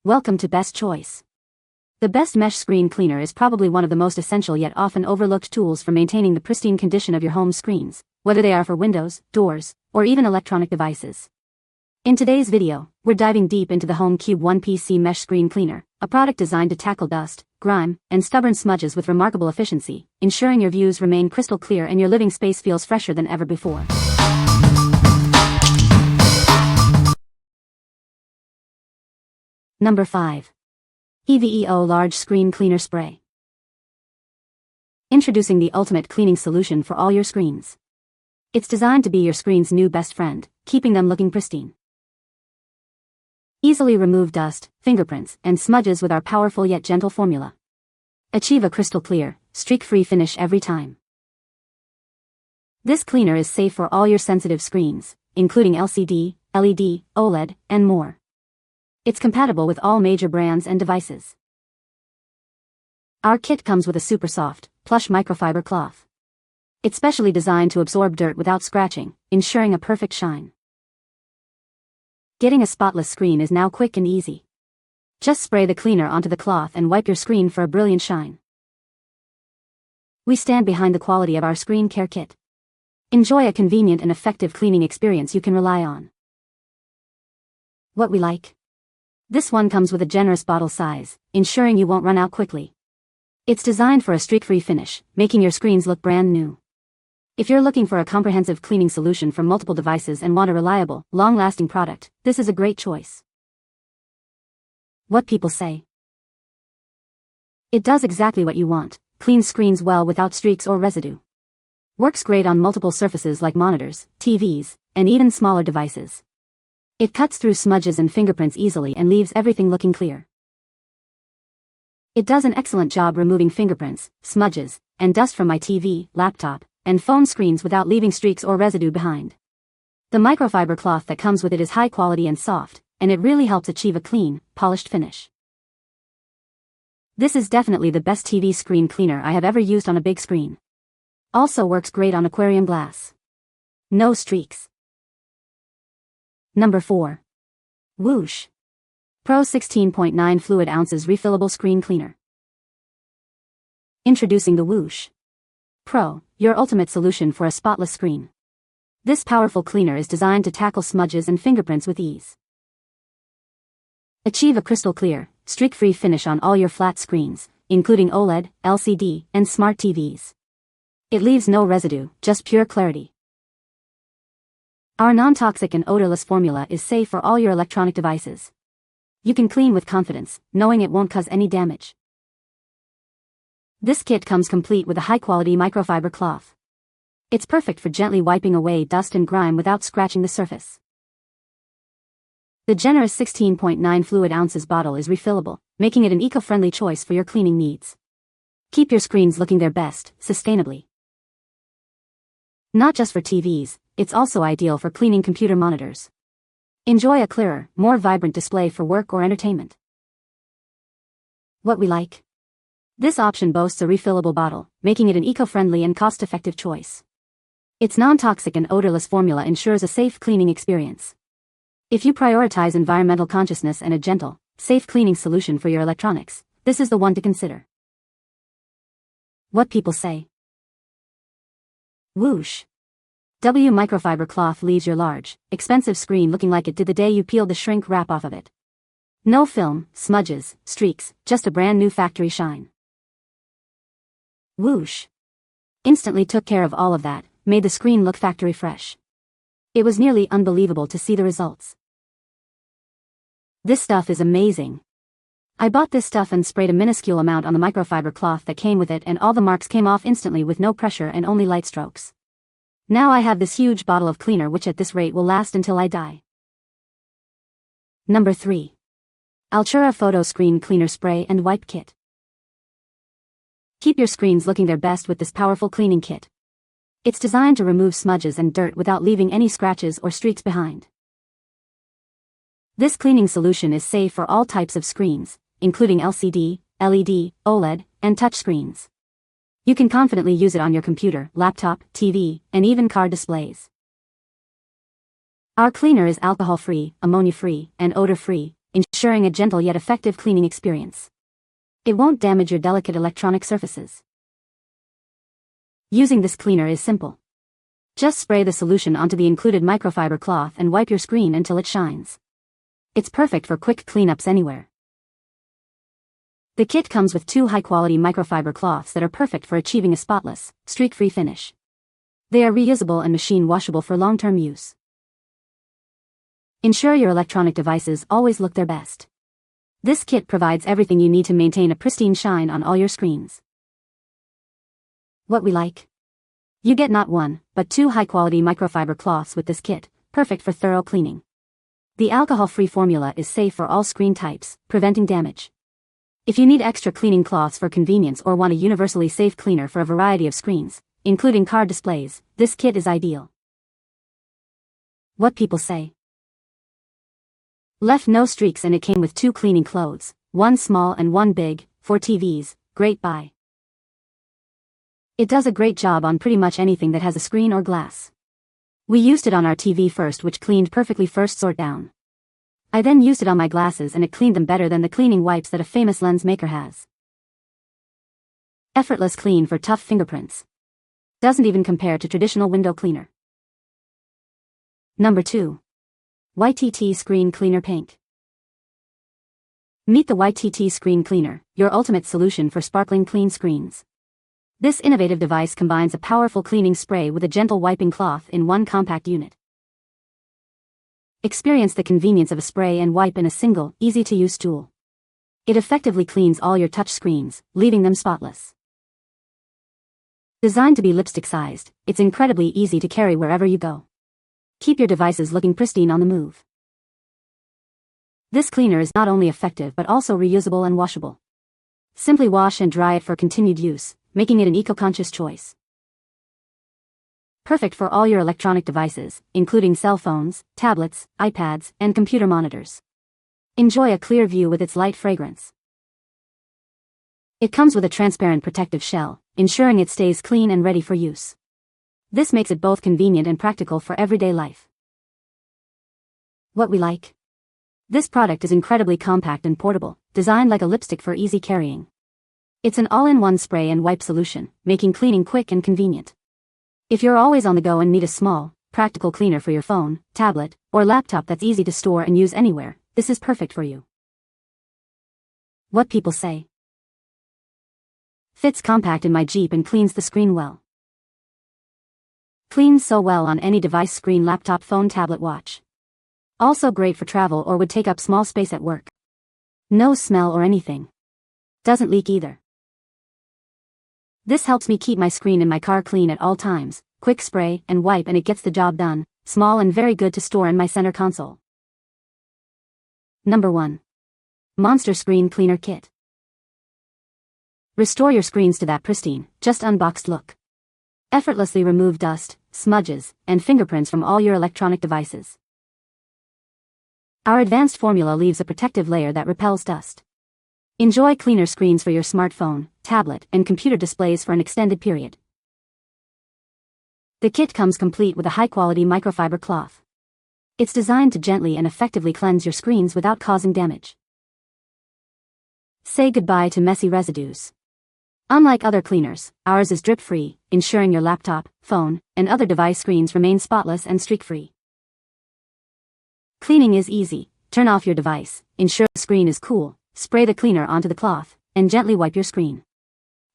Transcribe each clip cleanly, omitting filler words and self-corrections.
Welcome to Best Choice. The Best Mesh Screen Cleaner is probably one of the most essential yet often overlooked tools for maintaining the pristine condition of your home screens, whether they are for windows, doors, or even electronic devices. In today's video, we're diving deep into the HomeCube 1PC Mesh Screen Cleaner, a product designed to tackle dust, grime, and stubborn smudges with remarkable efficiency, ensuring your views remain crystal clear and your living space feels fresher than ever before. Number 5. EVEO Large Screen Cleaner Spray. Introducing the ultimate cleaning solution for all your screens. It's designed to be your screen's new best friend, keeping them looking pristine. Easily remove dust, fingerprints, and smudges with our powerful yet gentle formula. Achieve a crystal clear, streak-free finish every time. This cleaner is safe for all your sensitive screens, including LCD, LED, OLED, and more. It's compatible with all major brands and devices. Our kit comes with a super soft, plush microfiber cloth. It's specially designed to absorb dirt without scratching, ensuring a perfect shine. Getting a spotless screen is now quick and easy. Just spray the cleaner onto the cloth and wipe your screen for a brilliant shine. We stand behind the quality of our screen care kit. Enjoy a convenient and effective cleaning experience you can rely on. What we like? This one comes with a generous bottle size, ensuring you won't run out quickly. It's designed for a streak-free finish, making your screens look brand new. If you're looking for a comprehensive cleaning solution for multiple devices and want a reliable, long-lasting product, this is a great choice. What people say. It does exactly what you want, cleans screens well without streaks or residue. Works great on multiple surfaces like monitors, TVs, and even smaller devices. It cuts through smudges and fingerprints easily and leaves everything looking clear. It does an excellent job removing fingerprints, smudges, and dust from my TV, laptop, and phone screens without leaving streaks or residue behind. The microfiber cloth that comes with it is high quality and soft, and it really helps achieve a clean, polished finish. This is definitely the best TV screen cleaner I have ever used on a big screen. Also works great on aquarium glass. No streaks. Number 4. WHOOSH Pro 16.9 Fluid Ounces Refillable Screen Cleaner. Introducing the WHOOSH Pro, your ultimate solution for a spotless screen. This powerful cleaner is designed to tackle smudges and fingerprints with ease. Achieve a crystal clear, streak-free finish on all your flat screens, including OLED, LCD, and smart TVs. It leaves no residue, just pure clarity. Our non-toxic and odorless formula is safe for all your electronic devices. You can clean with confidence, knowing it won't cause any damage. This kit comes complete with a high-quality microfiber cloth. It's perfect for gently wiping away dust and grime without scratching the surface. The generous 16.9 fluid ounces bottle is refillable, making it an eco-friendly choice for your cleaning needs. Keep your screens looking their best, sustainably. Not just for TVs, it's also ideal for cleaning computer monitors. Enjoy a clearer, more vibrant display for work or entertainment. What we like? This option boasts a refillable bottle, making it an eco-friendly and cost-effective choice. Its non-toxic and odorless formula ensures a safe cleaning experience. If you prioritize environmental consciousness and a gentle, safe cleaning solution for your electronics, this is the one to consider. What people say. WHOOSH microfiber cloth leaves your large, expensive screen looking like it did the day you peeled the shrink wrap off of it. No film, smudges, streaks, just a brand new factory shine. WHOOSH instantly took care of all of that, made the screen look factory fresh. It was nearly unbelievable to see the results. This stuff is amazing. I bought this stuff and sprayed a minuscule amount on the microfiber cloth that came with it, and all the marks came off instantly with no pressure and only light strokes. Now I have this huge bottle of cleaner which at this rate will last until I die. Number 3. Altura Photo Screen Cleaner Spray and Wipe Kit. Keep your screens looking their best with this powerful cleaning kit. It's designed to remove smudges and dirt without leaving any scratches or streaks behind. This cleaning solution is safe for all types of screens, including LCD, LED, OLED, and touch screens. You can confidently use it on your computer, laptop, TV, and even car displays. Our cleaner is alcohol-free, ammonia-free, and odor-free, ensuring a gentle yet effective cleaning experience. It won't damage your delicate electronic surfaces. Using this cleaner is simple. Just spray the solution onto the included microfiber cloth and wipe your screen until it shines. It's perfect for quick cleanups anywhere. The kit comes with 2 high-quality microfiber cloths that are perfect for achieving a spotless, streak-free finish. They are reusable and machine washable for long-term use. Ensure your electronic devices always look their best. This kit provides everything you need to maintain a pristine shine on all your screens. What we like? You get not 1, but 2 high-quality microfiber cloths with this kit, perfect for thorough cleaning. The alcohol-free formula is safe for all screen types, preventing damage. If you need extra cleaning cloths for convenience or want a universally safe cleaner for a variety of screens, including car displays, this kit is ideal. What people say? Left no streaks and it came with 2 cleaning clothes, 1 small and 1 big, for TVs, great buy. It does a great job on pretty much anything that has a screen or glass. We used it on our TV first, which cleaned perfectly first sort down. I then used it on my glasses and it cleaned them better than the cleaning wipes that a famous lens maker has. Effortless clean for tough fingerprints. Doesn't even compare to traditional window cleaner. Number 2. YTT Screen Cleaner Pink. Meet the YTT Screen Cleaner, your ultimate solution for sparkling clean screens. This innovative device combines a powerful cleaning spray with a gentle wiping cloth in one compact unit. Experience the convenience of a spray and wipe in a single, easy-to-use tool. It effectively cleans all your touch screens, leaving them spotless. Designed to be lipstick-sized, it's incredibly easy to carry wherever you go. Keep your devices looking pristine on the move. This cleaner is not only effective but also reusable and washable. Simply wash and dry it for continued use, making it an eco-conscious choice. Perfect for all your electronic devices, including cell phones, tablets, iPads, and computer monitors. Enjoy a clear view with its light fragrance. It comes with a transparent protective shell, ensuring it stays clean and ready for use. This makes it both convenient and practical for everyday life. What we like? This product is incredibly compact and portable, designed like a lipstick for easy carrying. It's an all-in-one spray and wipe solution, making cleaning quick and convenient. If you're always on the go and need a small, practical cleaner for your phone, tablet, or laptop that's easy to store and use anywhere, this is perfect for you. What people say? Fits compact in my Jeep and cleans the screen well. Cleans so well on any device: screen, laptop, phone, tablet, watch. Also great for travel or would take up small space at work. No smell or anything. Doesn't leak either. This helps me keep my screen in my car clean at all times. Quick spray and wipe and it gets the job done. Small and very good to store in my center console. Number 1. Monster Screen Cleaner Kit. Restore your screens to that pristine, just unboxed look. Effortlessly remove dust, smudges, and fingerprints from all your electronic devices. Our advanced formula leaves a protective layer that repels dust. Enjoy cleaner screens for your smartphone, tablet, and computer displays for an extended period. The kit comes complete with a high-quality microfiber cloth. It's designed to gently and effectively cleanse your screens without causing damage. Say goodbye to messy residues. Unlike other cleaners, ours is drip-free, ensuring your laptop, phone, and other device screens remain spotless and streak-free. Cleaning is easy. Turn off your device, ensure the screen is cool, spray the cleaner onto the cloth, and gently wipe your screen.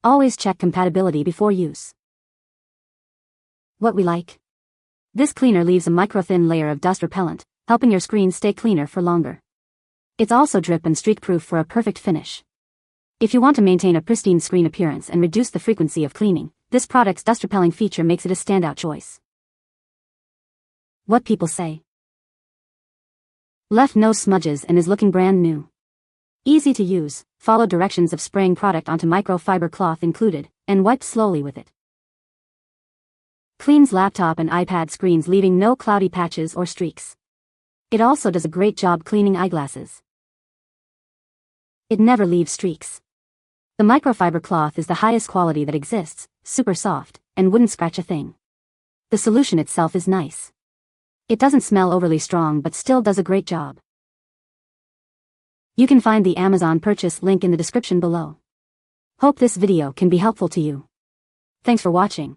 Always check compatibility before use. What we like? This cleaner leaves a micro-thin layer of dust repellent, helping your screen stay cleaner for longer. It's also drip and streak-proof for a perfect finish. If you want to maintain a pristine screen appearance and reduce the frequency of cleaning, this product's dust-repelling feature makes it a standout choice. What people say? Left no smudges and is looking brand new. Easy to use, follow directions of spraying product onto microfiber cloth included, and wipe slowly with it. Cleans laptop and iPad screens, leaving no cloudy patches or streaks. It also does a great job cleaning eyeglasses. It never leaves streaks. The microfiber cloth is the highest quality that exists, super soft, and wouldn't scratch a thing. The solution itself is nice. It doesn't smell overly strong but still does a great job. You can find the Amazon purchase link in the description below. Hope this video can be helpful to you. Thanks for watching.